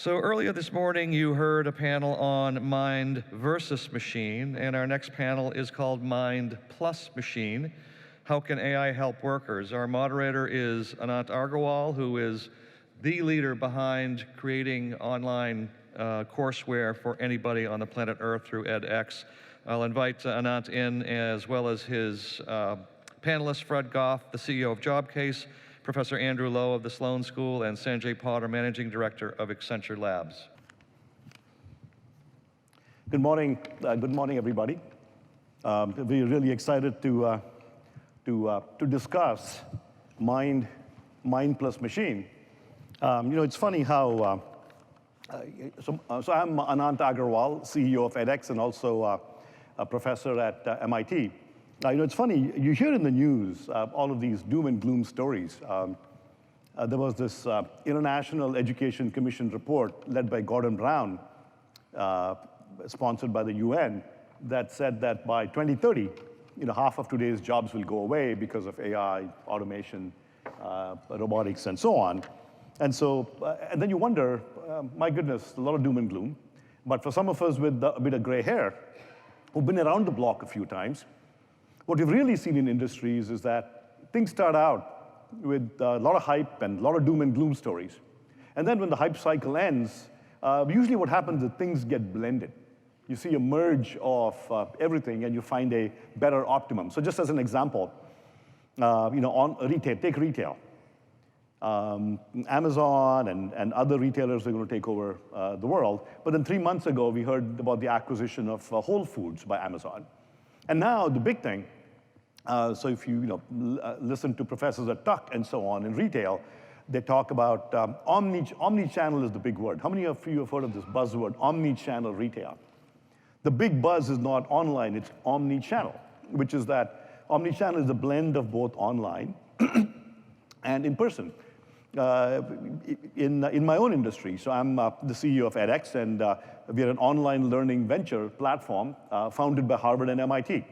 So earlier this morning, you heard a panel on mind versus machine, and our next panel is called Mind plus Machine. How can AI help workers? Our moderator is Anant Agarwal, who is the leader behind creating online courseware for anybody on the planet Earth through edX. I'll invite Anant in, as well as his panelists, Fred Goff, the CEO of Jobcase, Professor Andrew Lowe of the Sloan School, and Sanjay Potter, Managing Director of Accenture Labs. Good morning, everybody. We're really excited to discuss mind plus machine. It's funny how. So I'm Anant Agarwal, CEO of edX, and also a professor at MIT. It's funny, you hear in the news all of these doom and gloom stories. There was this International Education Commission report led by Gordon Brown, sponsored by the UN, that said that by 2030, half of today's jobs will go away because of AI, automation, robotics, and so on. And then you wonder, my goodness, a lot of doom and gloom. But for some of us with a bit of gray hair, who've been around the block a few times, what we've really seen in industries is that things start out with a lot of hype and a lot of doom and gloom stories. And then when the hype cycle ends, usually what happens is things get blended. You see a merge of everything, and you find a better optimum. So just as an example, on retail, take retail. Amazon and other retailers are going to take over the world. But then 3 months ago, we heard about the acquisition of Whole Foods by Amazon. And now the big thing, so if you listen to professors at Tuck and so on in retail, they talk about omni-channel is the big word. How many of you have heard of this buzzword, omni-channel retail? The big buzz is not online, it's omni-channel, which is that omni-channel is a blend of both online and in person. In my own industry, so I'm the CEO of edX, and we are an online learning venture platform founded by Harvard and MIT.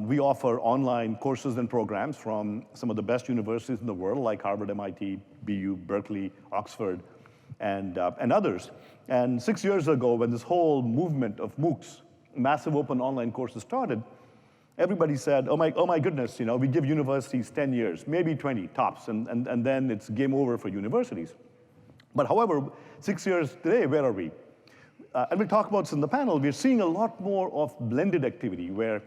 We offer online courses and programs from some of the best universities in the world, like Harvard, MIT, BU, Berkeley, Oxford, and others. And 6 years ago, when this whole movement of MOOCs, massive open online courses, started, everybody said, oh my goodness, we give universities 10 years, maybe 20 tops, and then it's game over for universities. But however, 6 years today, where are we? And we'll talk about this in the panel. We're seeing a lot more of blended activity, where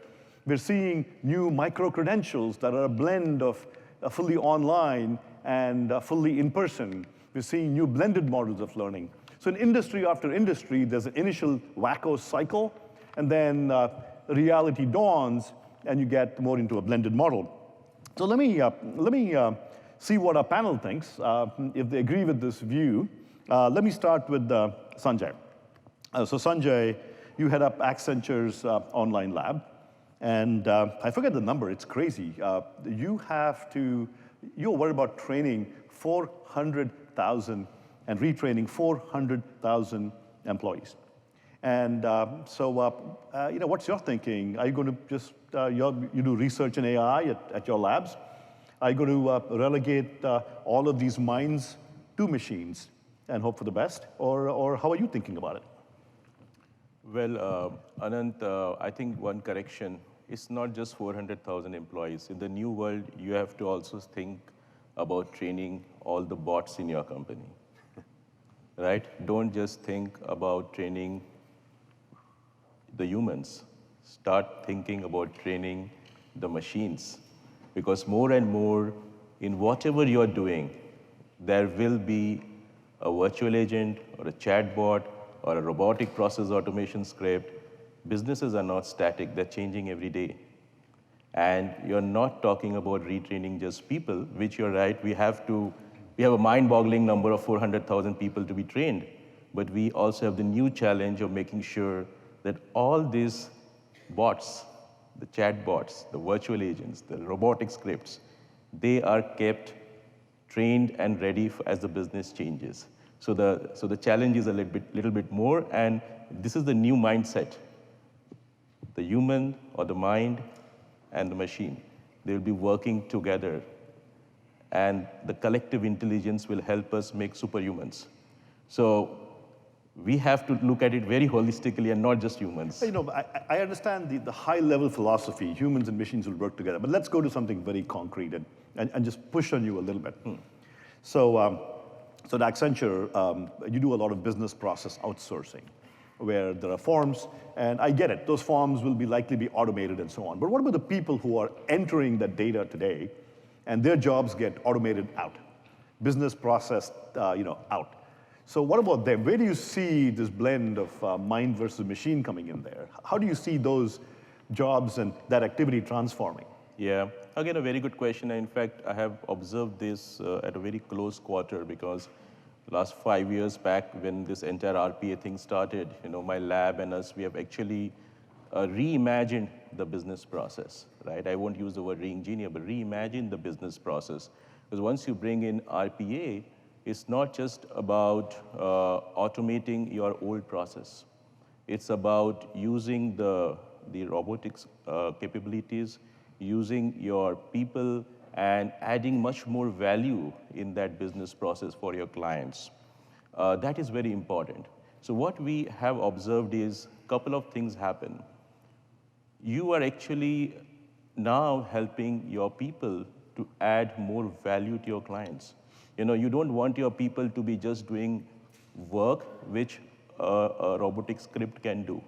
we're seeing new micro-credentials that are a blend of fully online and fully in-person. We're seeing new blended models of learning. So in industry after industry, there's an initial wacko cycle, and then reality dawns, and you get more into a blended model. So let me see what our panel thinks, if they agree with this view. Let me start with Sanjay. So Sanjay, you head up Accenture's online lab, and I forget the number, it's crazy. You're worried about training 400,000 and retraining 400,000 employees. And what's your thinking? Are you going to just, you do research in AI at your labs? Are you going to relegate all of these minds to machines and hope for the best? Or how are you thinking about it? Well, Anant, I think one correction, it's not just 400,000 employees. In the new world, you have to also think about training all the bots in your company, right? Don't just think about training the humans. Start thinking about training the machines. Because more and more, in whatever you're doing, there will be a virtual agent or a chatbot or a robotic process automation script. Businesses are not static, they're changing every day. And you're not talking about retraining just people, which you're right, we have a mind-boggling number of 400,000 people to be trained. But we also have the new challenge of making sure that all these bots, the chat bots, the virtual agents, the robotic scripts, they are kept trained and ready as the business changes. So the challenge is a little bit more, and this is the new mindset. The human or the mind and the machine, they will be working together, and the collective intelligence will help us make superhumans. So we have to look at it very holistically and not just humans. You know, I understand the high-level philosophy, humans and machines will work together, but let's go to something very concrete and just push on you a little bit. So, so at Accenture, you do a lot of business process outsourcing, where there are forms, and I get it, those forms will likely be automated and so on. But what about the people who are entering that data today, and their jobs get automated out, business process, out? So what about them? Where do you see this blend of mind versus machine coming in there? How do you see those jobs and that activity transforming? Yeah, again, a very good question. In fact, I have observed this at a very close quarter because last 5 years back when this entire RPA thing started, my lab and us, we have actually reimagined the business process, right? I won't use the word re-engineer, but reimagine the business process. Because once you bring in RPA, it's not just about automating your old process. It's about using the robotics capabilities, using your people, and adding much more value in that business process for your clients. That is very important. So what we have observed is a couple of things happen. You are actually now helping your people to add more value to your clients. You don't want your people to be just doing work which a robotic script can do.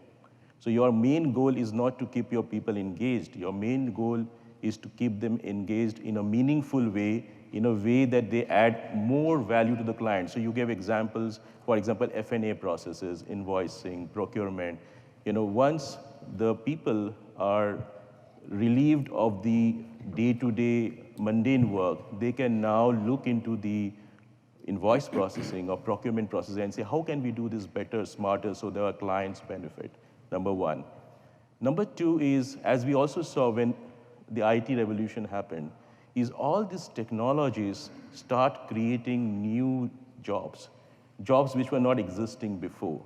So your main goal is not to keep your people engaged. Your main goal is to keep them engaged in a meaningful way, in a way that they add more value to the client. So you gave examples, for example, F&A processes, invoicing, procurement. Once the people are relieved of the day-to-day mundane work, they can now look into the invoice processing or procurement processing and say, how can we do this better, smarter, so that our clients benefit? Number one. Number two is, as we also saw when the IT revolution happened, is all these technologies start creating new jobs which were not existing before.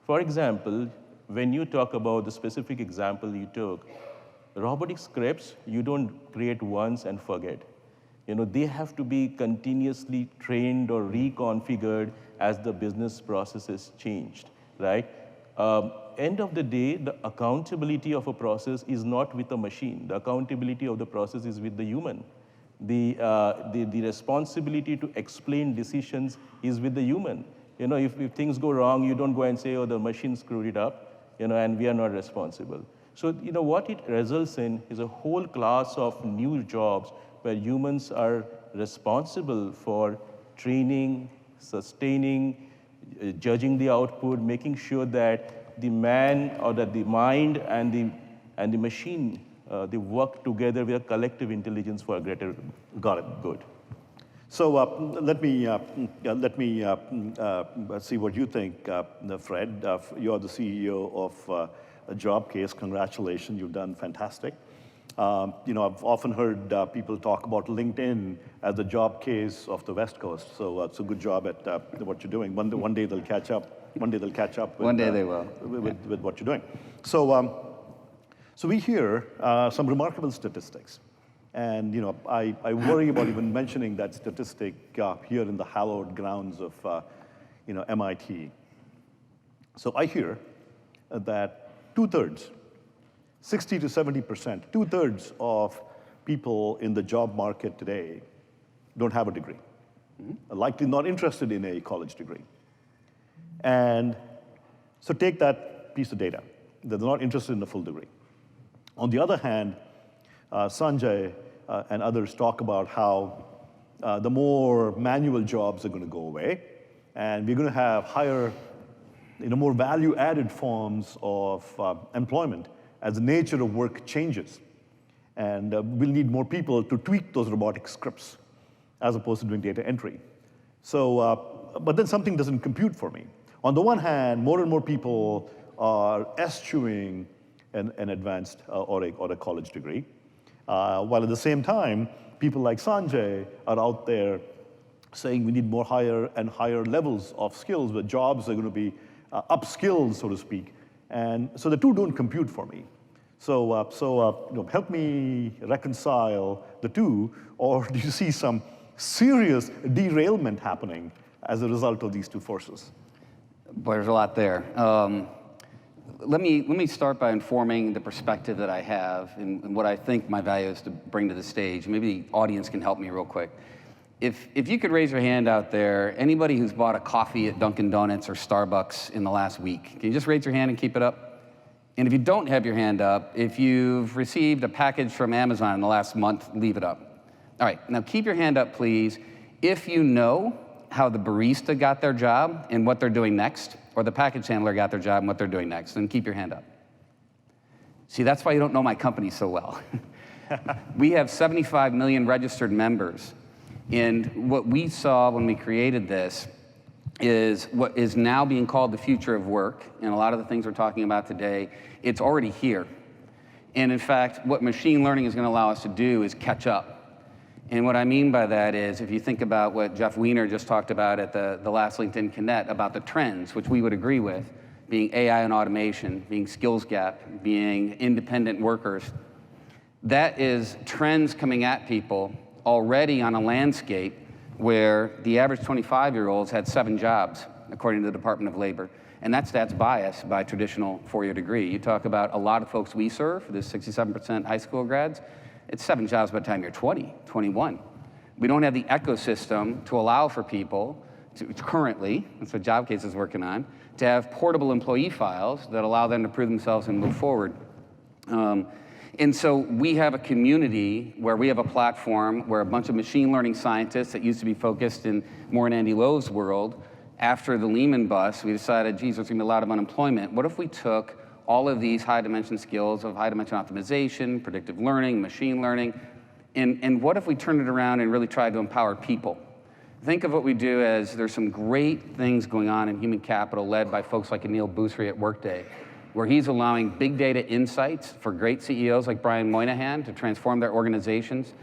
For example, when you talk about the specific example you took, robotic scripts, you don't create once and forget. They have to be continuously trained or reconfigured as the business processes changed, right? End of the day, the accountability of a process is not with a machine. The accountability of the process is with the human. The responsibility to explain decisions is with the human. If things go wrong, you don't go and say, oh, the machine screwed it up, and we are not responsible. So, what it results in is a whole class of new jobs where humans are responsible for training, sustaining, judging the output, making sure that the man or that the mind and the machine, they work together with a collective intelligence for a greater good. So let me see what you think, Fred. You're the CEO of Jobcase. Congratulations, you've done fantastic. I've often heard people talk about LinkedIn as the Jobcase of the West Coast. So it's a good job at what you're doing. One day they'll catch up. One day they'll catch up. One day they will. With what you're doing. So, so we hear some remarkable statistics. And I worry about even mentioning that statistic here in the hallowed grounds of MIT. So I hear that 2/3, 60 to 70%, 2/3 of people in the job market today don't have a degree, likely not interested in a college degree. And so take that piece of data, that they're not interested in a full degree. On the other hand, Sanjay and others talk about how the more manual jobs are going to go away, and we're going to have higher, more value-added forms of employment as the nature of work changes. And we'll need more people to tweak those robotic scripts as opposed to doing data entry. So, but then something doesn't compute for me. On the one hand, more and more people are eschewing an advanced or a college degree, while at the same time, people like Sanjay are out there saying we need more higher and higher levels of skills, where jobs are going to be upskilled, so to speak. And so the two don't compute for me. So, help me reconcile the two, or do you see some serious derailment happening as a result of these two forces? Boy, there's a lot there. Let me start by informing the perspective that I have and what I think my value is to bring to the stage. Maybe the audience can help me real quick. If you could raise your hand out there, anybody who's bought a coffee at Dunkin' Donuts or Starbucks in the last week, can you just raise your hand and keep it up? And if you don't have your hand up, if you've received a package from Amazon in the last month, leave it up. All right, now keep your hand up, please, if you know how the barista got their job and what they're doing next, or the package handler got their job and what they're doing next, then keep your hand up. See, that's why you don't know my company so well. We have 75 million registered members. And what we saw when we created this is what is now being called the future of work, and a lot of the things we're talking about today, it's already here. And in fact, what machine learning is going to allow us to do is catch up. And what I mean by that is, if you think about what Jeff Weiner just talked about at the last LinkedIn Connect about the trends, which we would agree with, being AI and automation, being skills gap, being independent workers, that is trends coming at people already on a landscape where the average 25-year-olds had 7 jobs, according to the Department of Labor. And that stat's biased by traditional 4-year degree. You talk about a lot of folks we serve, this 67% high school grads, it's 7 jobs by the time you're 20, 21. We don't have the ecosystem to allow for people to currently, that's what Jobcase is working on, to have portable employee files that allow them to prove themselves and move forward. And so we have a community where we have a platform where a bunch of machine learning scientists that used to be focused more in Andy Lowe's world, after the Lehman bust, we decided, geez, there's gonna be a lot of unemployment. What if we took all of these high dimension skills of high dimension optimization, predictive learning, machine learning, and what if we turned it around and really tried to empower people? Think of what we do as there's some great things going on in human capital led by folks like Anil Bousri at Workday, where he's allowing big data insights for great CEOs like Brian Moynihan to transform their organizations.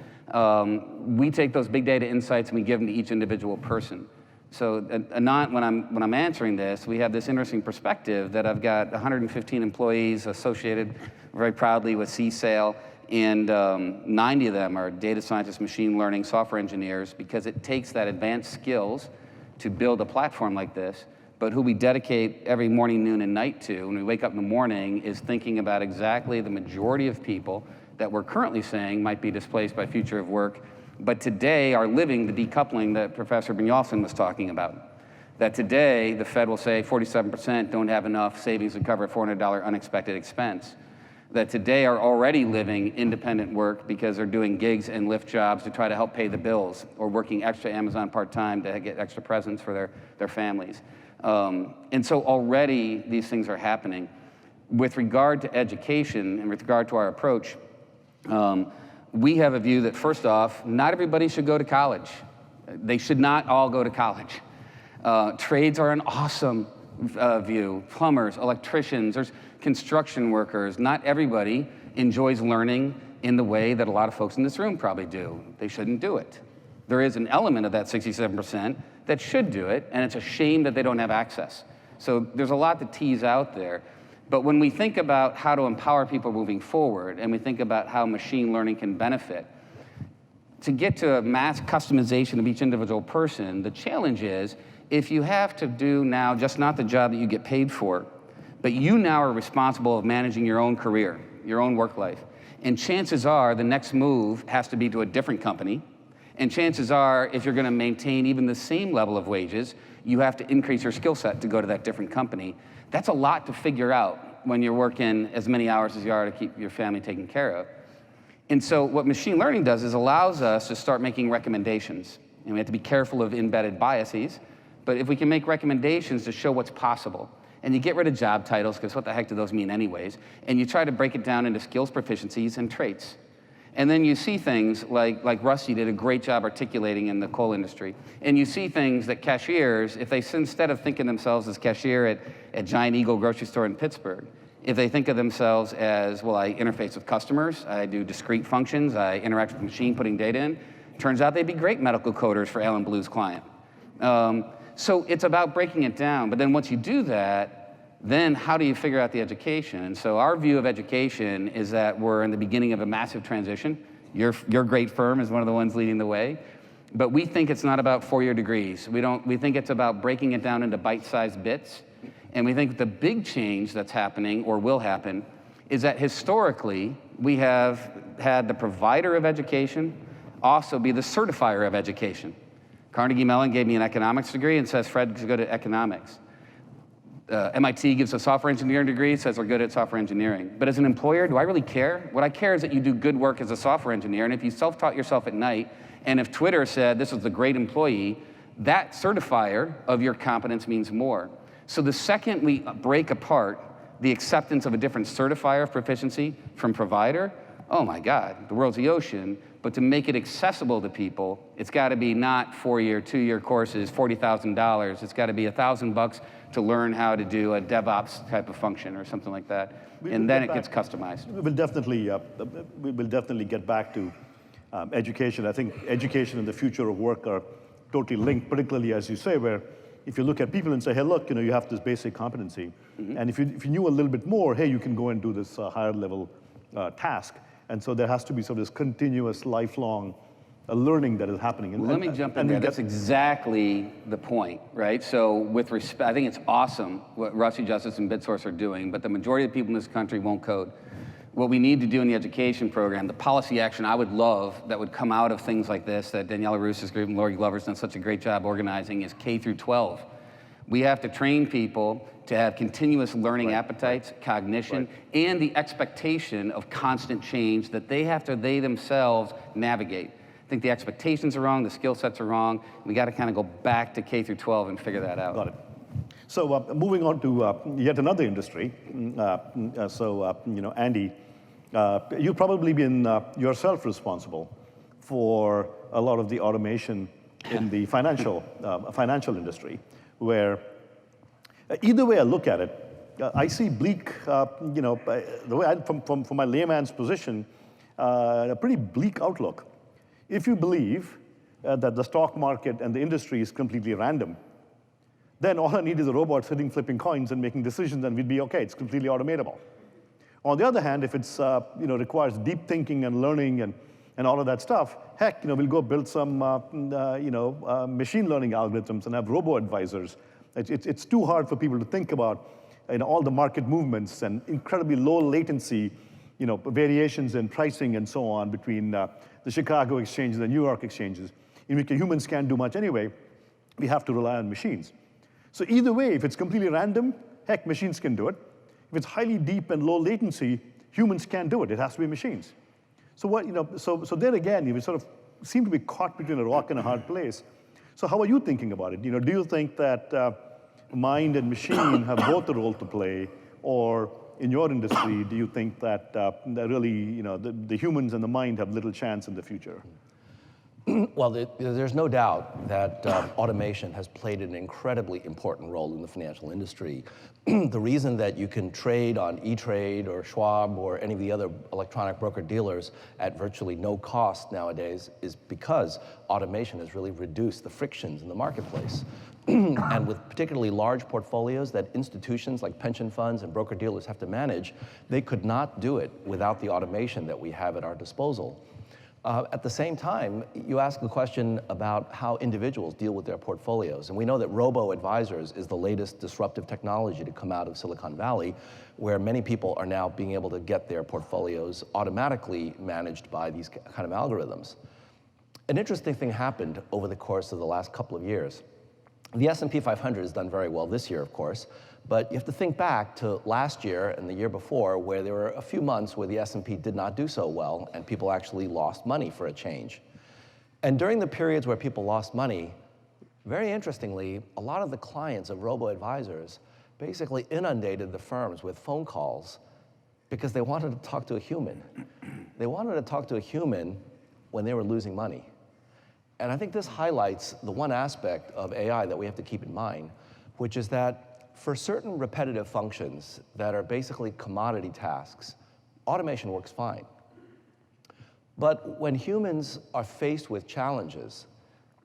We take those big data insights and we give them to each individual person. So Anant, when I'm answering this, we have this interesting perspective that I've got 115 employees associated very proudly with CSAIL, and 90 of them are data scientists, machine learning, software engineers, because it takes that advanced skills to build a platform like this. But who we dedicate every morning, noon, and night to when we wake up in the morning is thinking about exactly the majority of people that we're currently saying might be displaced by future of work, but today are living the decoupling that Professor Brynjolfsson was talking about. That today, the Fed will say 47% don't have enough savings to cover a $400 unexpected expense. That today are already living independent work because they're doing gigs and Lyft jobs to try to help pay the bills, or working extra Amazon part-time to get extra presents for their families. And so already these things are happening. With regard to education and with regard to our approach, we have a view that, first off, not everybody should go to college. They should not all go to college. Trades are an awesome view. Plumbers, electricians, there's construction workers. Not everybody enjoys learning in the way that a lot of folks in this room probably do. They shouldn't do it. There is an element of that 67% that should do it, and it's a shame that they don't have access. So there's a lot to tease out there. But when we think about how to empower people moving forward, and we think about how machine learning can benefit, to get to a mass customization of each individual person, the challenge is, if you have to do now just not the job that you get paid for, but you now are responsible of managing your own career, your own work life, and chances are the next move has to be to a different company, and chances are, if you're gonna maintain even the same level of wages, you have to increase your skill set to go to that different company. That's a lot to figure out when you're working as many hours as you are to keep your family taken care of. And so what machine learning does is allows us to start making recommendations. And we have to be careful of embedded biases, but if we can make recommendations to show what's possible, and you get rid of job titles, because what the heck do those mean anyways, and you try to break it down into skills, proficiencies, and traits. And then you see things like Rusty did a great job articulating in the coal industry. And you see things that cashiers, if they, instead of thinking themselves as cashier at Giant Eagle grocery store in Pittsburgh, if they think of themselves as, well, I interface with customers, I do discrete functions, I interact with the machine putting data in, turns out they'd be great medical coders for Alan Blue's client. So it's about breaking it down. But then once you do that, then how do you figure out the education? And so our view of education is that we're in the beginning of a massive transition. Your great firm is one of the ones leading the way. But we think it's not about 4-year degrees. We think it's about breaking it down into bite-sized bits And we think the big change that's happening or will happen is that historically, we have had the provider of education also be the certifier of education. Carnegie Mellon gave me an economics degree and says, Fred is good at economics. MIT gives a software engineering degree, says we're good at software engineering. But as an employer, do I really care? What I care is that you do good work as a software engineer, and if you self-taught yourself at night, and if Twitter said this was a great employee, that certifier of your competence means more. So the second we break apart the acceptance of a different certifier of proficiency from provider, oh my God, the world's the ocean. But to make it accessible to people, it's got to be not 4-year, 2-year courses, $40,000. It's got to be $1,000 to learn how to do a DevOps type of function or something like that, and then it gets customized. We will definitely get back to education. I think education and the future of work are totally linked, particularly as you say, where if you look at people and say, hey, look, you have this basic competency, and if you knew a little bit more, hey, you can go and do this higher level task. And so there has to be sort of this continuous, lifelong learning that is happening. Well, let me jump in there. That's exactly the point, right? So with respect, I think it's awesome what Rusty Justice and BitSource are doing, but the majority of people in this country won't code. What we need to do in the education program, the policy action I would love that would come out of things like this, that Daniela Rousse's group and Lori Glover's done such a great job organizing, is K through 12. We have to train people to have continuous learning appetites, cognition, and the expectation of constant change that they have to, they themselves, navigate. I think the expectations are wrong, the skill sets are wrong. We got to kind of go back to K through 12 and figure that out. Got it. So moving on to yet another industry. Andy, you've probably been yourself responsible for a lot of the automation in the financial industry, where either way I look at it, I see bleak, the way from my layman's position, a pretty bleak outlook. If you believe that the stock market and the industry is completely random, then all I need is a robot sitting flipping coins and making decisions, and we'd be okay. It's completely automatable. On the other hand, if it's requires deep thinking and learning and all of that stuff, heck, we'll go build some machine learning algorithms and have robo-advisors. It's too hard for people to think about all the market movements and incredibly low latency, variations in pricing and so on between the Chicago exchanges and New York exchanges, in which humans can't do much anyway. We have to rely on machines. So either way, if it's completely random, heck, machines can do it. If it's highly deep and low latency, humans can't do it. It has to be machines. So what, so then again, you sort of seem to be caught between a rock and a hard place. So how are you thinking about it? Do you think that mind and machine have both a role to play, or in your industry, do you think that really, the humans and the mind have little chance in the future? Well, there's no doubt that automation has played an incredibly important role in the financial industry. The reason that you can trade on E-Trade or Schwab or any of the other electronic broker-dealers at virtually no cost nowadays is because automation has really reduced the frictions in the marketplace. And with particularly large portfolios that institutions like pension funds and broker-dealers have to manage, they could not do it without the automation that we have at our disposal. At the same time, you ask the question about how individuals deal with their portfolios. And we know that robo-advisors is the latest disruptive technology to come out of Silicon Valley, where many people are now being able to get their portfolios automatically managed by these kind of algorithms. An interesting thing happened over the course of the last couple of years. The S&P 500 has done very well this year, of course, but you have to think back to last year and the year before, where there were a few months where the S&P did not do so well, and people actually lost money for a change. And during the periods where people lost money, very interestingly, a lot of the clients of robo-advisors basically inundated the firms with phone calls because they wanted to talk to a human. They wanted to talk to a human when they were losing money. And I think this highlights the one aspect of AI that we have to keep in mind, which is that for certain repetitive functions that are basically commodity tasks, automation works fine. But when humans are faced with challenges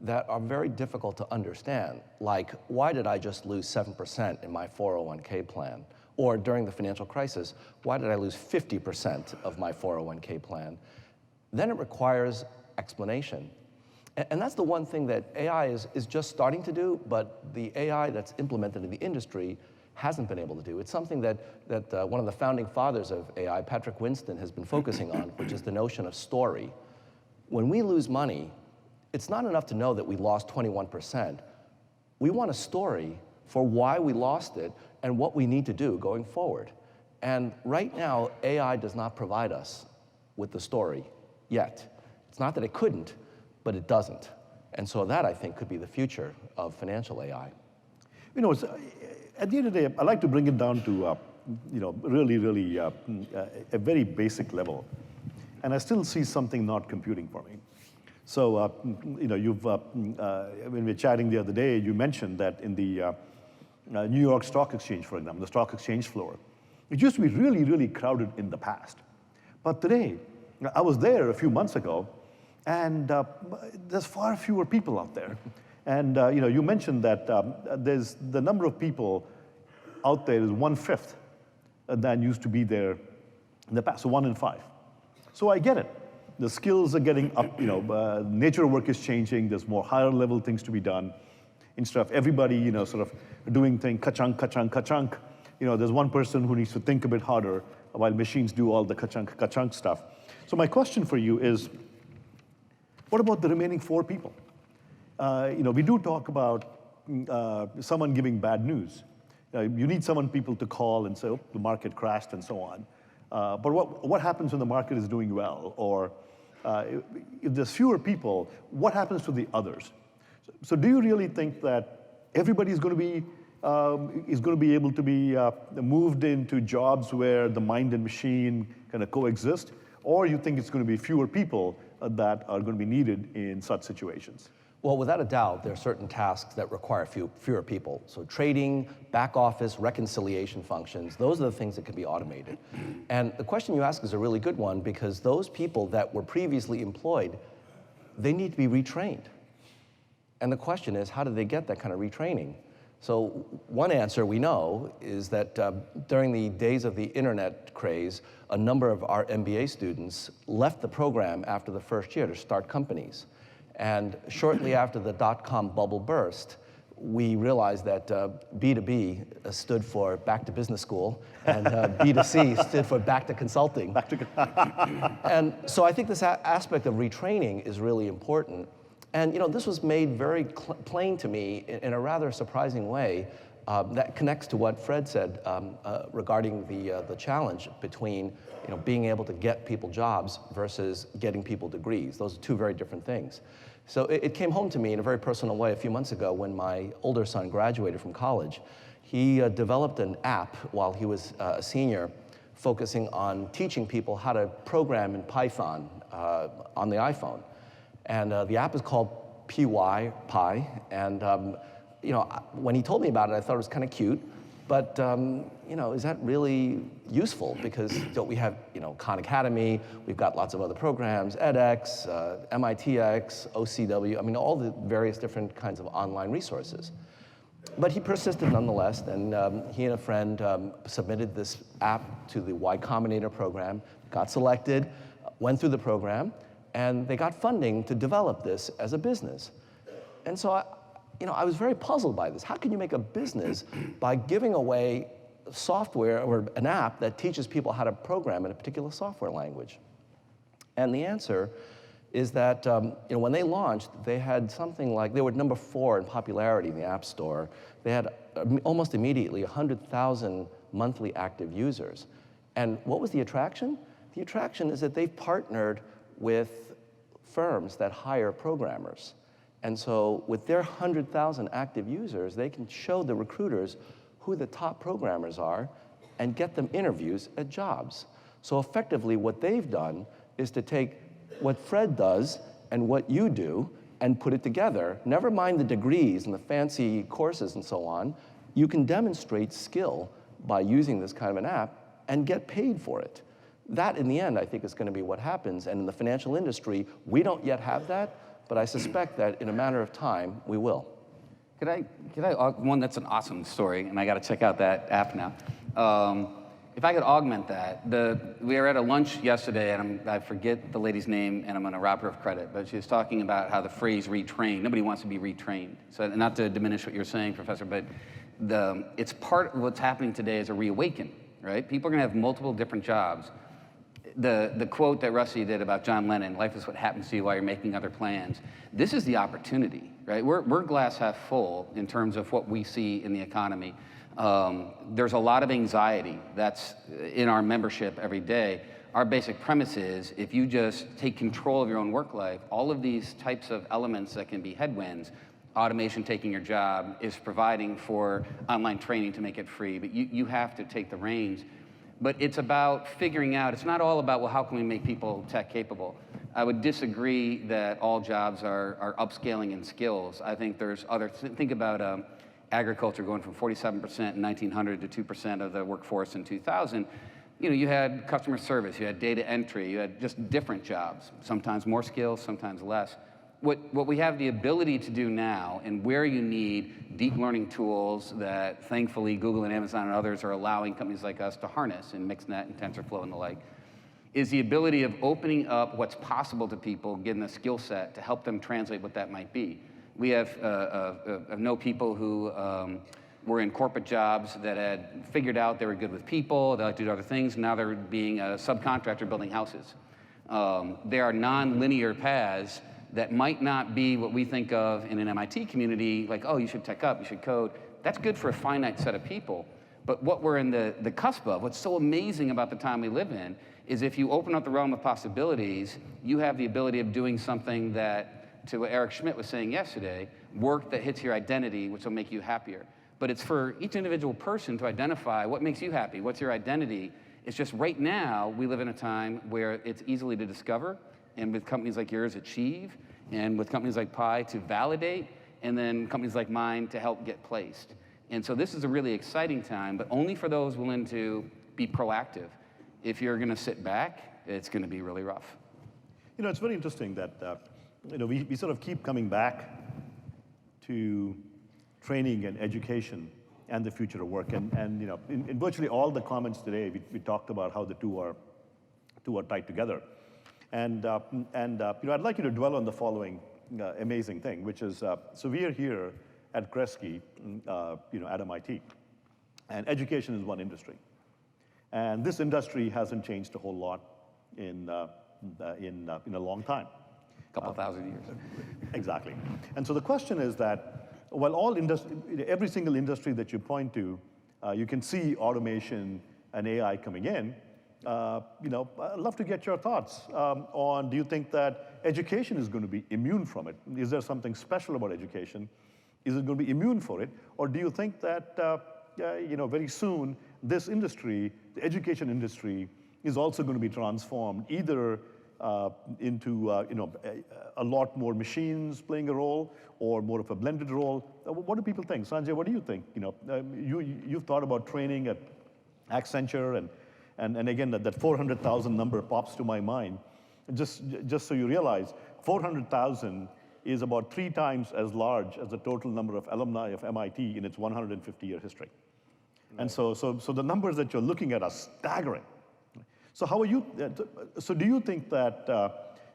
that are very difficult to understand, like why did I just lose 7% in my 401k plan? Or during the financial crisis, why did I lose 50% of my 401k plan? Then it requires explanation. And that's the one thing that AI is just starting to do, but the AI that's implemented in the industry hasn't been able to do. It's something that one of the founding fathers of AI, Patrick Winston, has been focusing on, which is the notion of story. When we lose money, it's not enough to know that we lost 21%. We want a story for why we lost it and what we need to do going forward. And right now, AI does not provide us with the story yet. It's not that it couldn't, but it doesn't. And so that, I think, could be the future of financial AI. You know, at the end of the day, I like to bring it down to, really, a very basic level. And I still see something not computing for me. So, when we were chatting the other day, you mentioned that in the New York Stock Exchange, for example, the stock exchange floor, it used to be really, really crowded in the past. But today, I was there a few months ago, and there's far fewer people out there. And you mentioned that there's the number of people out there is 1/5 than used to be there in the past, so 1 in 5. So I get it. The skills are getting up, nature of work is changing, there's more higher level things to be done. Instead of everybody, sort of doing things ka-chunk, ka-chunk, ka-chunk, there's one person who needs to think a bit harder while machines do all the ka-chunk, ka-chunk stuff. So my question for you is, what about the remaining 4 people? We do talk about someone giving bad news. You need people to call and say, oh, the market crashed and so on. But what happens when the market is doing well? Or if there's fewer people, what happens to the others? So do you really think that everybody is going to be able to be moved into jobs where the mind and machine kind of coexist? Or you think it's going to be fewer people that are going to be needed in such situations? Well, without a doubt, there are certain tasks that require fewer people. So trading, back office, reconciliation functions, those are the things that can be automated. And the question you ask is a really good one, because those people that were previously employed, they need to be retrained. And the question is, how do they get that kind of retraining? So one answer we know is that during the days of the internet craze, a number of our MBA students left the program after the first year to start companies. And shortly after the dot-com bubble burst, we realized that B2B stood for back to business school, and B2C stood for back to consulting. And so I think this aspect of retraining is really important. And this was made very plain to me in a rather surprising way that connects to what Fred said regarding the challenge between being able to get people jobs versus getting people degrees. Those are two very different things. So it came home to me in a very personal way a few months ago when my older son graduated from college. He developed an app while he was a senior, focusing on teaching people how to program in Python on the iPhone. And the app is called Pi. And when he told me about it, I thought it was kind of cute. But is that really useful? Because we have Khan Academy, we've got lots of other programs, edX, MITx, OCW, all the various different kinds of online resources. But he persisted nonetheless, and he and a friend submitted this app to the Y Combinator program, got selected, went through the program, and they got funding to develop this as a business. And so I was very puzzled by this. How can you make a business by giving away software or an app that teaches people how to program in a particular software language? And the answer is that when they launched, they had something like, they were number 4 in popularity in the App Store. They had almost immediately 100,000 monthly active users. And what was the attraction? The attraction is that they've partnered with firms that hire programmers. And so with their 100,000 active users, they can show the recruiters who the top programmers are and get them interviews at jobs. So effectively, what they've done is to take what Fred does and what you do and put it together. Never mind the degrees and the fancy courses and so on. You can demonstrate skill by using this kind of an app and get paid for it. That, in the end, I think is going to be what happens. And in the financial industry, we don't yet have that, but I suspect that in a matter of time, we will. Could I one, that's an awesome story, and I got to check out that app now. If I could augment that, we were at a lunch yesterday, and I forget the lady's name, and I'm going to rob her of credit, but she was talking about how the phrase retrain, nobody wants to be retrained. So not to diminish what you're saying, Professor, but it's part of what's happening today is a reawaken, right? People are gonna have multiple different jobs. The quote that Rusty did about John Lennon, life is what happens to you while you're making other plans. This is the opportunity, right? We're glass half full in terms of what we see in the economy. There's a lot of anxiety that's in our membership every day. Our basic premise is if you just take control of your own work life, all of these types of elements that can be headwinds, automation taking your job is providing for online training to make it free, but you have to take the reins. But it's about figuring out, it's not all about, well, how can we make people tech capable? I would disagree that all jobs are upscaling in skills. I think there's other, think about agriculture going from 47% in 1900 to 2% of the workforce in 2000. You know, you had customer service, you had data entry, you had just different jobs, sometimes more skills, sometimes less. What we have the ability to do now, and where you need deep learning tools that thankfully Google and Amazon and others are allowing companies like us to harness in MixNet and TensorFlow and the like, is the ability of opening up what's possible to people, getting a skill set to help them translate what that might be. We have know people who were in corporate jobs that had figured out they were good with people, they like to do other things, now they're being a subcontractor building houses. There are non-linear paths that might not be what we think of in an MIT community, like, oh, you should tech up, you should code. That's good for a finite set of people. But what we're in the cusp of, what's so amazing about the time we live in, is if you open up the realm of possibilities, you have the ability of doing something that, to what Eric Schmidt was saying yesterday, work that hits your identity, which will make you happier. But it's for each individual person to identify what makes you happy, what's your identity. It's just right now, we live in a time where it's easily to discover, and with companies like yours, achieve, and with companies like Pi to validate, and then companies like mine to help get placed. And so this is a really exciting time, but only for those willing to be proactive. If you're gonna sit back, it's gonna be really rough. You know, it's very interesting that you know, we sort of keep coming back to training and education and the future of work. And you know, in virtually all the comments today, we talked about how the two are tied together. And you know, I'd like you to dwell on the following amazing thing, which is, so we are here at Kresge, you know, at MIT, and education is one industry. And this industry hasn't changed a whole lot in a long time. Couple thousand years. Exactly. And so the question is that, while every single industry that you point to, you can see automation and AI coming in, you know, I'd love to get your thoughts on, do you think that education is going to be immune from it? Is there something special about education? Is it going to be immune for it? Or do you think that, you know, very soon, this industry, the education industry, is also going to be transformed either into you know, a lot more machines playing a role, or more of a blended role? What do people think? Sanjay, what do you think? You know, you've thought about training at Accenture, and again, that 400,000 number pops to my mind. Just so you realize, 400,000 is about 3 times as large as the total number of alumni of MIT in its 150-year history. Right. And so the numbers that you're looking at are staggering. So how are you? So do you think that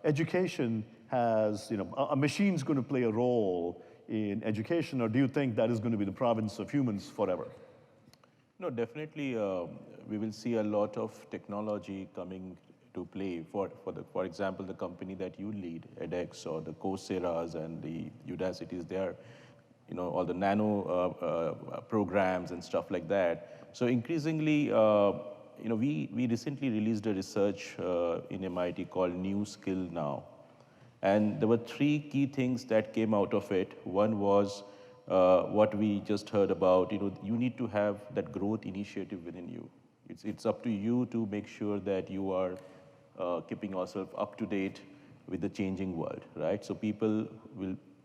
education has, you know, a machine's going to play a role in education, or do you think that is going to be the province of humans forever? No, definitely we will see a lot of technology coming to play. For example, the company that you lead, edX, or the Coursera's and the Udacity's, they are, you know, all the nano programs and stuff like that. So increasingly, you know, we recently released a research in MIT called New Skill Now. And there were 3 key things that came out of it. One was what we just heard about, you know, you need to have that growth initiative within you. It's up to you to make sure that you are keeping yourself up to date with the changing world, right? So people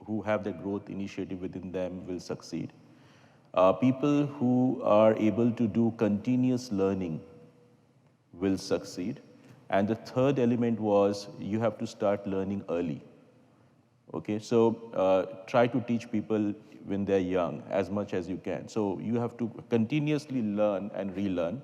who have that growth initiative within them will succeed. People who are able to do continuous learning will succeed. And the third element was you have to start learning early. Okay, so try to teach people when they're young as much as you can. So you have to continuously learn and relearn.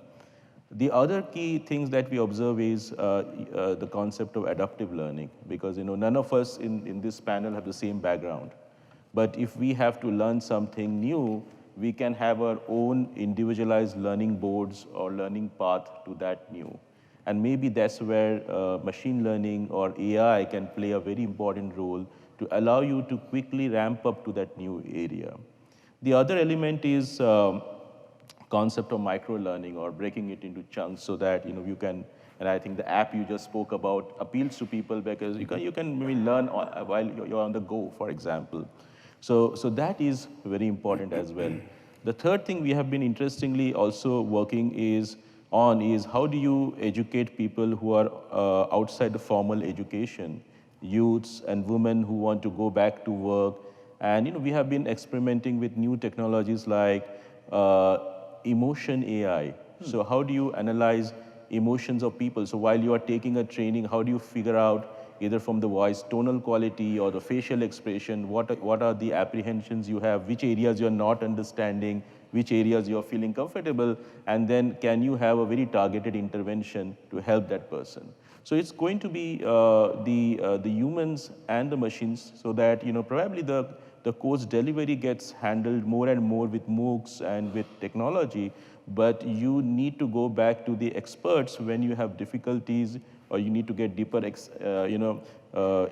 The other key things that we observe is the concept of adaptive learning, because, you know, none of us in this panel have the same background. But if we have to learn something new, we can have our own individualized learning boards or learning path to that new. And maybe that's where machine learning or AI can play a very important role to allow you to quickly ramp up to that new area. The other element is concept of micro learning or breaking it into chunks so that you can, and I think the app you just spoke about appeals to people because you can maybe learn while you're on the go, for example. So that is very important as well. The third thing we have been interestingly also working on is how do you educate people who are outside the formal education, youths and women who want to go back to work. And we have been experimenting with new technologies like emotion AI. So how do you analyze emotions of people? So while you are taking a training, how do you figure out either from the voice tonal quality or the facial expression, what are the apprehensions you have, which areas you're not understanding, which areas you're feeling comfortable, and then can you have a very targeted intervention to help that person? So it's going to be the humans and the machines so that probably the course delivery gets handled more and more with MOOCs and with technology, but you need to go back to the experts when you have difficulties or you need to get deeper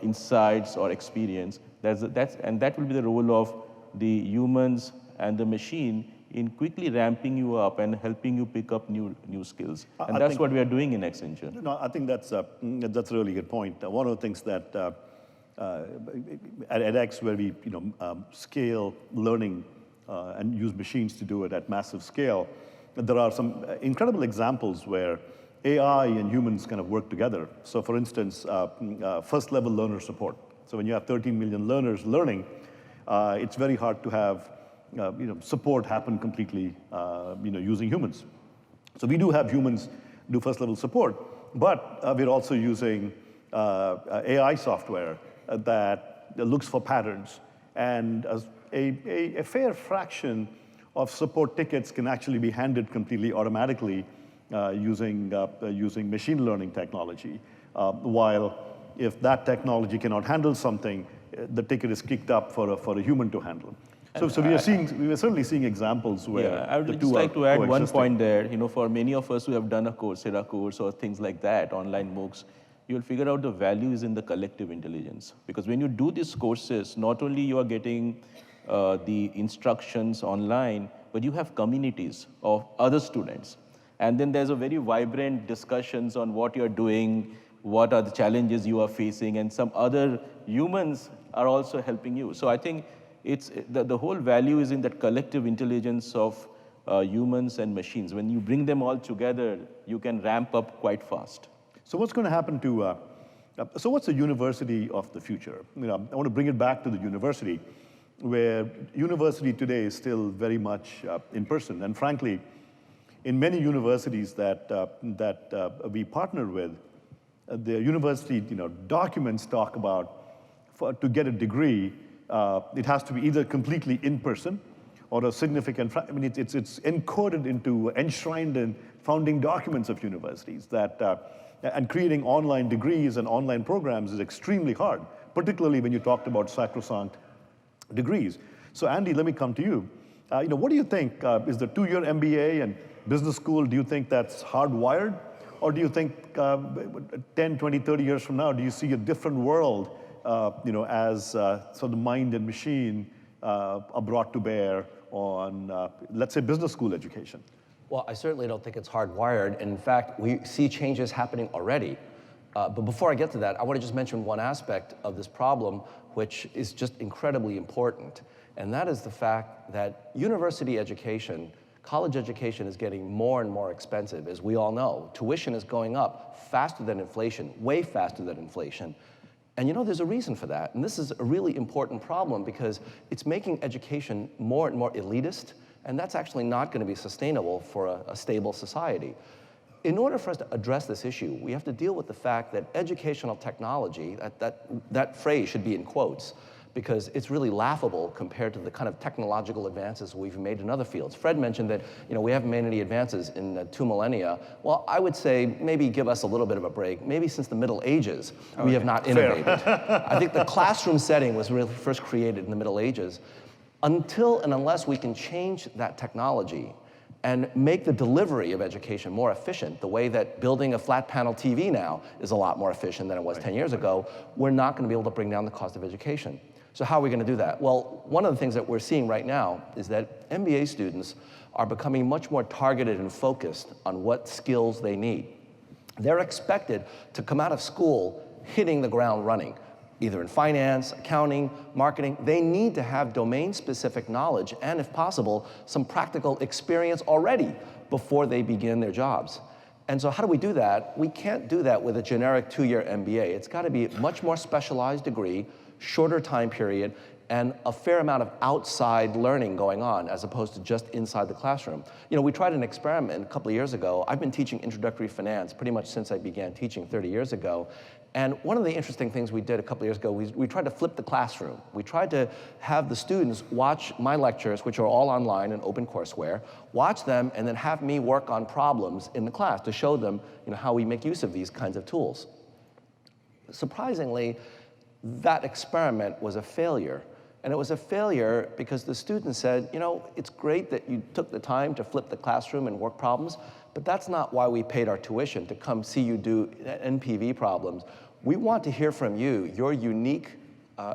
insights or experience. And that will be the role of the humans and the machine in quickly ramping you up and helping you pick up new skills. And that's what we are doing in Accenture. No, I think that's a really good point. One of the things that at edX, where we scale learning and use machines to do it at massive scale, there are some incredible examples where AI and humans kind of work together. So for instance, first-level learner support. So when you have 13 million learners learning, it's very hard to have support happen completely using humans. So we do have humans do first-level support, but we're also using AI software that looks for patterns. And a fair fraction of support tickets can actually be handled completely automatically using machine learning technology. While if that technology cannot handle something, the ticket is kicked up for a human to handle. So we are certainly seeing examples where yeah, I would the just two like are to add one coexisting. point there. For many of us who have done a Coursera course or things like that, online MOOCs, you'll figure out the value is in the collective intelligence. Because when you do these courses, not only you are getting the instructions online, but you have communities of other students. And then there's a very vibrant discussions on what you're doing, what are the challenges you are facing, and some other humans are also helping you. So I think it's the whole value is in that collective intelligence of humans and machines. When you bring them all together, you can ramp up quite fast. So what's going to happen to, so what's the university of the future? I want to bring it back to the university, where university today is still very much in person. And frankly, in many universities that we partner with, the university documents talk about to get a degree, it has to be either completely in person or a significant, it's encoded into, enshrined in founding documents of universities and creating online degrees and online programs is extremely hard, particularly when you talked about sacrosanct degrees. So Andy, let me come to you. What do you think, is the 2-year MBA and business school, do you think that's hardwired? Or do you think 10, 20, 30 years from now, do you see a different world as sort of mind and machine are brought to bear on, let's say, business school education? Well, I certainly don't think it's hardwired. In fact, we see changes happening already. But before I get to that, I want to just mention one aspect of this problem, which is just incredibly important. And that is the fact that university education, college education is getting more and more expensive, as we all know. Tuition is going up faster than inflation, way faster than inflation. And there's a reason for that. And this is a really important problem because it's making education more and more elitist, and that's actually not going to be sustainable for a stable society. In order for us to address this issue, we have to deal with the fact that educational technology, that phrase should be in quotes, because it's really laughable compared to the kind of technological advances we've made in other fields. Fred mentioned that we haven't made any advances in 2 millennia. Well, I would say maybe give us a little bit of a break. Maybe since the Middle Ages, we have not innovated. I think the classroom setting was really first created in the Middle Ages. Until and unless we can change that technology and make the delivery of education more efficient, the way that building a flat panel TV now is a lot more efficient than it was 10 years ago, we're not going to be able to bring down the cost of education. So how are we going to do that? Well, one of the things that we're seeing right now is that MBA students are becoming much more targeted and focused on what skills they need. They're expected to come out of school hitting the ground running, either in finance, accounting, marketing. They need to have domain-specific knowledge and, if possible, some practical experience already before they begin their jobs. And so how do we do that? We can't do that with a generic 2-year MBA. It's got to be a much more specialized degree, shorter time period, and a fair amount of outside learning going on as opposed to just inside the classroom. You know, we tried an experiment a couple of years ago. I've been teaching introductory finance pretty much since I began teaching 30 years ago. And one of the interesting things we did a couple of years ago, we tried to flip the classroom. We tried to have the students watch my lectures, which are all online and open courseware, watch them, and then have me work on problems in the class to show them, you know, how we make use of these kinds of tools. Surprisingly, that experiment was a failure. And it was a failure because the students said, you know, it's great that you took the time to flip the classroom and work problems, but that's not why we paid our tuition, to come see you do NPV problems. We want to hear from you, your unique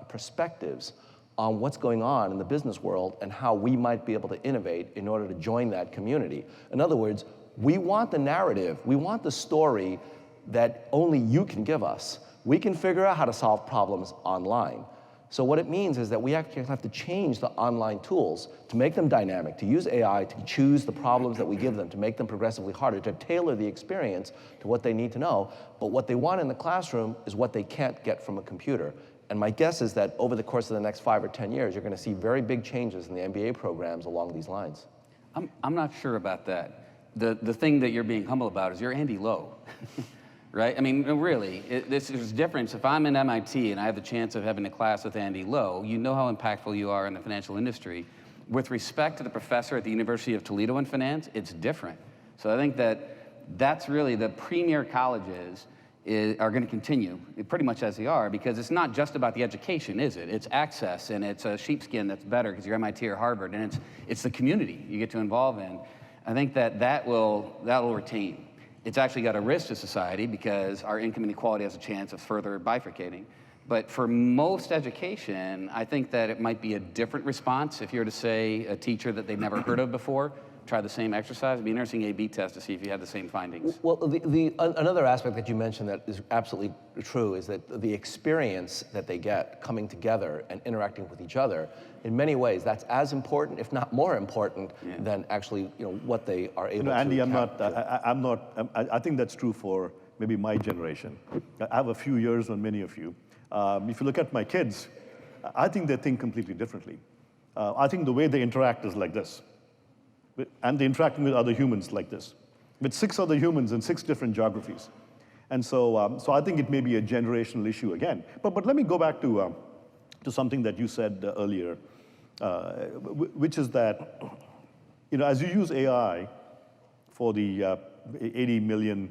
perspectives on what's going on in the business world and how we might be able to innovate in order to join that community. In other words, we want the narrative, we want the story that only you can give us. We can figure out how to solve problems online. So what it means is that we actually have to change the online tools to make them dynamic, to use AI to choose the problems that we give them, to make them progressively harder, to tailor the experience to what they need to know. But what they want in the classroom is what they can't get from a computer. And my guess is that over the course of the next 5 or 10 years, you're going to see very big changes in the MBA programs along these lines. I'm not sure about that. The thing that you're being humble about is you're Andy Lowe. Right? I mean, really, there's a difference. If I'm in MIT and I have the chance of having a class with Andy Lowe, you know how impactful you are in the financial industry. With respect to the professor at the University of Toledo in finance, it's different. So I think that's really the premier colleges are going to continue pretty much as they are, because it's not just about the education, is it? It's access, and it's a sheepskin that's better because you're MIT or Harvard, and it's the community you get to involve in. I think that will retain. It's actually got a risk to society because our income inequality has a chance of further bifurcating. But for most education, I think that it might be a different response if you were to say a teacher that they've never heard of before, try the same exercise. It'd be an interesting A/B test to see if you had the same findings. Well, another aspect that you mentioned that is absolutely true is that the experience that they get coming together and interacting with each other, in many ways, that's as important, if not more important, than actually, you know, what they are able to. Andy, I think that's true for maybe my generation. I have a few years on many of you. If you look at my kids, I think they think completely differently. I think the way they interact is like this. And they're interacting with other humans like this, with 6 other humans in 6 different geographies. And so I think it may be a generational issue again. But let me go back to something that you said earlier, which is that, you know, as you use AI for the 80 million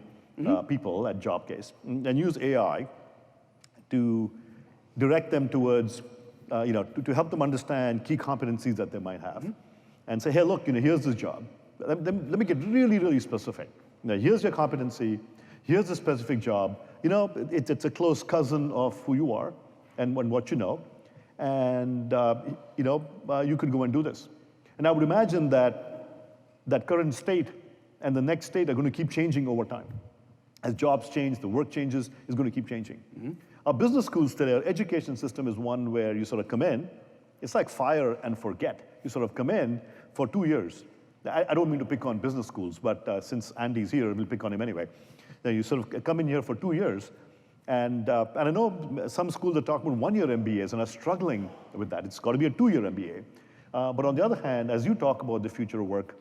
people at Jobcase, and use AI to direct them towards, you know, to help them understand key competencies that they might have. And say, hey, look, you know, here's this job. Let me get really, really specific. Now, here's your competency. Here's the specific job. You know, it's a close cousin of who you are and what you know. And, you know, you could go and do this. And I would imagine that current state and the next state are going to keep changing over time. As jobs change, the work changes, it's going to keep changing. Our business schools today, our education system is one where you sort of come in. It's like fire and forget. You sort of come in for 2 years. I don't mean to pick on business schools, but since Andy's here, we'll pick on him anyway. You sort of come in here for 2 years, and I know some schools are talking about 1-year MBAs and are struggling with that. It's got to be a 2-year MBA. But on the other hand, as you talk about the future of work,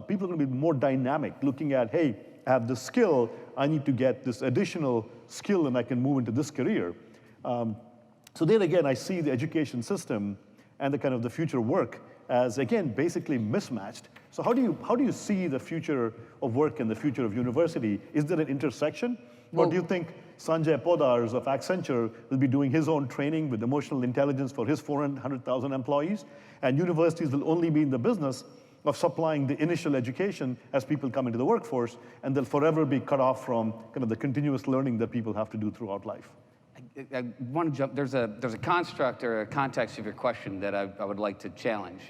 people are going to be more dynamic, looking at, hey, I have this skill, I need to get this additional skill, and I can move into this career. So then again, I see the education system and the kind of the future of work as, again, basically mismatched. So how do you see the future of work and the future of university? Is there an intersection? Or do you think Sanjay Podars of Accenture will be doing his own training with emotional intelligence for his 400,000 employees. And universities will only be in the business of supplying the initial education as people come into the workforce, and they'll forever be cut off from kind of the continuous learning that people have to do throughout life. I want to jump, there's a construct or a context of your question that I would like to challenge,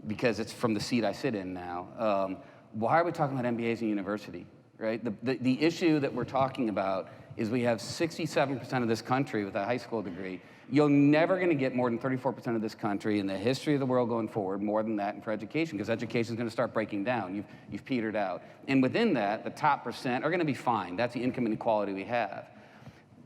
because it's from the seat I sit in now. Why are we talking about MBAs in university, right? The issue that we're talking about is we have 67% of this country with a high school degree. You're never going to get more than 34% of this country in the history of the world going forward, more than that for education, because education is going to start breaking down. You've petered out. And within that, the top percent are going to be fine. That's the income inequality we have.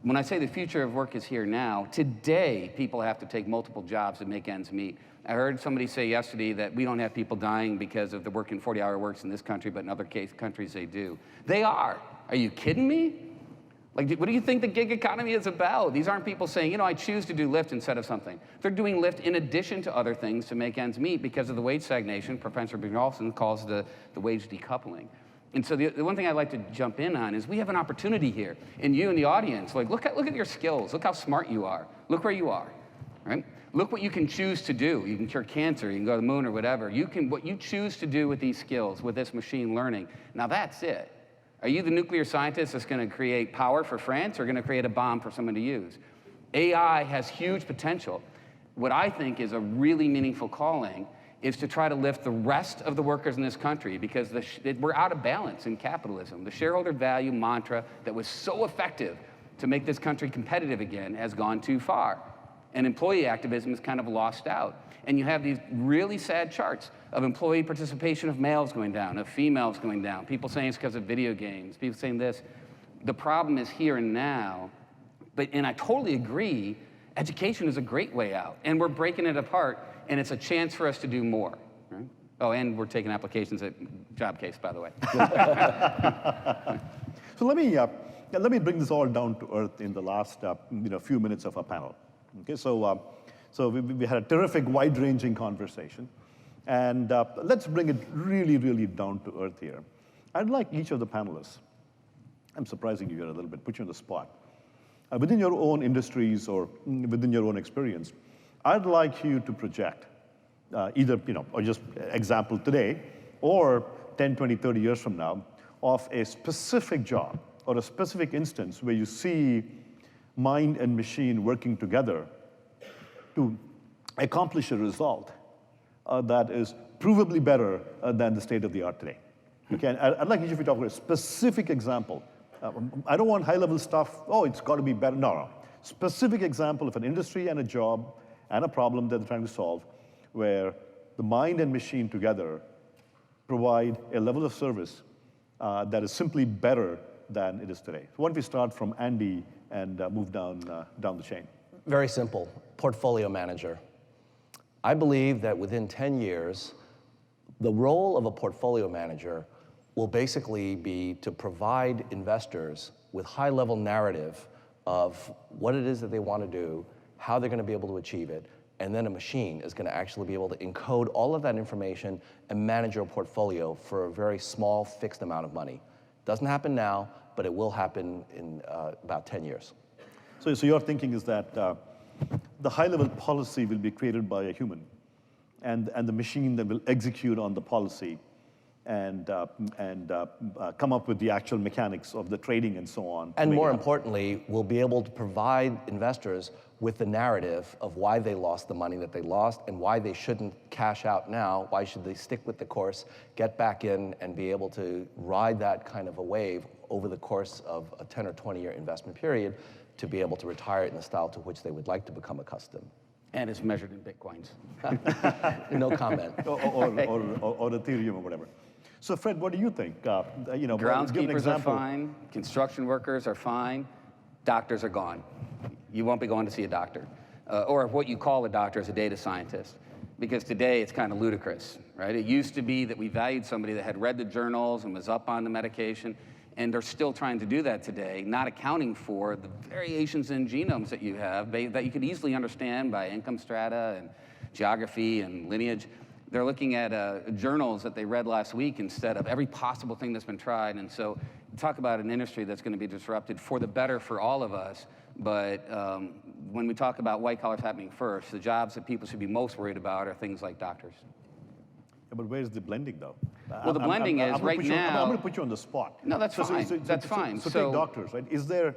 When I say the future of work is here now, today people have to take multiple jobs to make ends meet. I heard somebody say yesterday that we don't have people dying because of the working 40-hour works in this country, but in other countries they do. They are. Are you kidding me? Like, what do you think the gig economy is about? These aren't people saying, you know, I choose to do Lyft instead of something. They're doing Lyft in addition to other things to make ends meet because of the wage stagnation Professor Bjornson calls the wage decoupling. And so the one thing I'd like to jump in on is we have an opportunity here. And you in the audience, like, look at your skills. Look how smart you are. Look where you are, right? Look what you can choose to do. You can cure cancer, you can go to the moon or whatever. What you choose to do with these skills, with this machine learning, now that's it. Are you the nuclear scientist that's going to create power for France or going to create a bomb for someone to use? AI has huge potential. What I think is a really meaningful calling is to try to lift the rest of the workers in this country, because we're out of balance in capitalism. The shareholder value mantra that was so effective to make this country competitive again has gone too far. And employee activism is kind of lost out. And you have these really sad charts of employee participation of males going down, of females going down, people saying it's because of video games, people saying this. The problem is here and now, and I totally agree, education is a great way out, and we're breaking it apart, and it's a chance for us to do more. Right? Oh, and we're taking applications at Jobcase, by the way. So let me bring this all down to earth in the last few minutes of our panel. Okay, so we had a terrific, wide-ranging conversation, and let's bring it really, really down to earth here. I'd like each of the panelists, I'm surprising you here a little bit, put you on the spot. Within your own industries or within your own experience, I'd like you to project either, or just example today, or 10, 20, 30 years from now, of a specific job or a specific instance where you see mind and machine working together to accomplish a result that is provably better than the state of the art today. Okay, and I'd like each of you to talk about a specific example. I don't want high-level stuff, oh, it's got to be better. No. Specific example of an industry and a job and a problem that they're trying to solve where the mind and machine together provide a level of service that is simply better than it is today. So why don't we start from Andy and move down the chain? Very simple, portfolio manager. I believe that within 10 years, the role of a portfolio manager will basically be to provide investors with high-level narrative of what it is that they want to do, how they're going to be able to achieve it, and then a machine is going to actually be able to encode all of that information and manage your portfolio for a very small, fixed amount of money. Doesn't happen now, but it will happen in about 10 years. So your thinking is that the high-level policy will be created by a human, and the machine that will execute on the policy and come up with the actual mechanics of the trading and so on. And more importantly, we'll be able to provide investors with the narrative of why they lost the money that they lost and why they shouldn't cash out now, why should they stick with the course, get back in, and be able to ride that kind of a wave over the course of a 10 or 20-year investment period to be able to retire in the style to which they would like to become accustomed. And it's measured in Bitcoins. No comment. or Ethereum or whatever. So Fred, what do you think? Groundskeepers are fine, construction workers are fine, doctors are gone. You won't be going to see a doctor. Or what you call a doctor is a data scientist. Because today it's kind of ludicrous, right? It used to be that we valued somebody that had read the journals and was up on the medication, and they're still trying to do that today, not accounting for the variations in genomes that you have that you could easily understand by income strata and geography and lineage. They're looking at journals that they read last week instead of every possible thing that's been tried. And so talk about an industry that's going to be disrupted for the better for all of us. But when we talk about white collars happening first, the jobs that people should be most worried about are things like doctors. Yeah, but where's the blending, though? Well, the blending is right now. I'm going to put you on the spot. No, that's fine. That's fine. So take doctors, right? Is there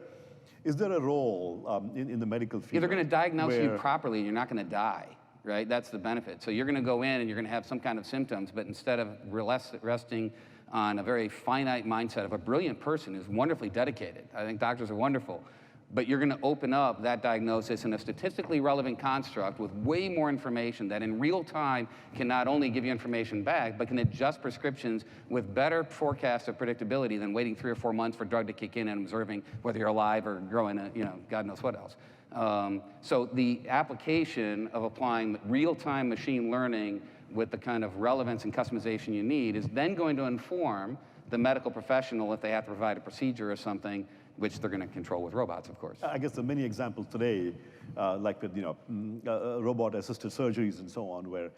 a role in the medical field? They're going to diagnose you properly, and you're not going to die, right? That's the benefit. So you're going to go in, and you're going to have some kind of symptoms, but instead of resting on a very finite mindset of a brilliant person who's wonderfully dedicated, I think doctors are wonderful, but you're going to open up that diagnosis in a statistically relevant construct with way more information that in real time can not only give you information back, but can adjust prescriptions with better forecast of predictability than waiting 3 or 4 months for drug to kick in and observing whether you're alive or growing, God knows what else. So the application of applying real-time machine learning with the kind of relevance and customization you need is then going to inform the medical professional if they have to provide a procedure or something, which they're going to control with robots, of course. I guess there are many examples today, like with robot-assisted surgeries and so on, where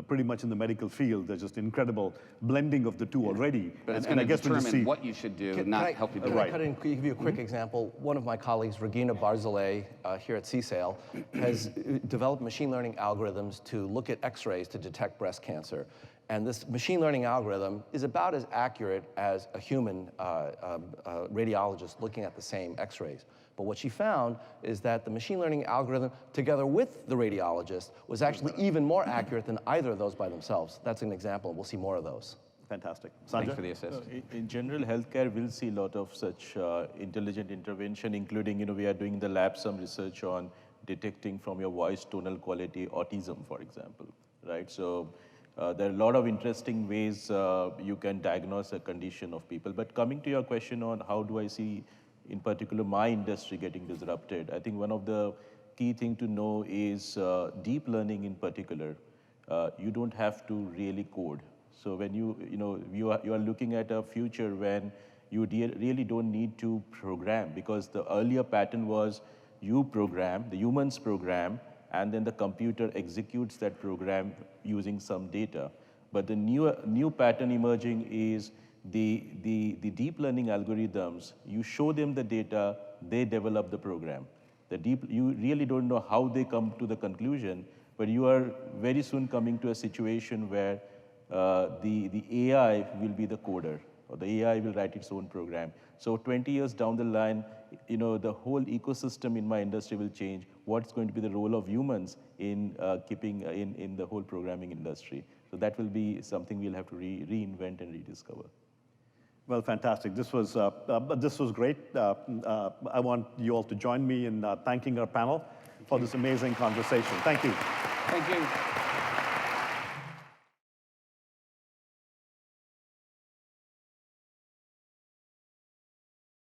pretty much in the medical field, there's just incredible blending of the two already. But it's going to determine what you should do, not help you do it. Right. Can I give you a quick example? One of my colleagues, Regina Barzilay, here at CSAIL, has developed machine learning algorithms to look at X-rays to detect breast cancer. And this machine learning algorithm is about as accurate as a human radiologist looking at the same X-rays. But what she found is that the machine learning algorithm, together with the radiologist, was actually even more accurate than either of those by themselves. That's an example, and we'll see more of those. Fantastic. Sanjay? Thanks for the assist. In general, healthcare will see a lot of such intelligent intervention, including, we are doing the lab some research on detecting from your voice tonal quality autism, for example, right? So there are a lot of interesting ways you can diagnose a condition of people. But coming to your question on how do I see, in particular, my industry getting disrupted, I think one of the key thing to know is deep learning in particular. You don't have to really code. So when you are looking at a future when you really don't need to program, because the earlier pattern was you program, the humans program, and then the computer executes that program using some data. But the new pattern emerging is the deep learning algorithms, you show them the data, they develop the program. You really don't know how they come to the conclusion, but you are very soon coming to a situation where the AI will be the coder, or the AI will write its own program. So 20 years down the line, the whole ecosystem in my industry will change. What's going to be the role of humans in keeping in the whole programming industry? So that will be something we'll have to reinvent and rediscover. Well, fantastic. This was great. I want you all to join me in thanking our panel for this amazing conversation. Thank you. Thank you.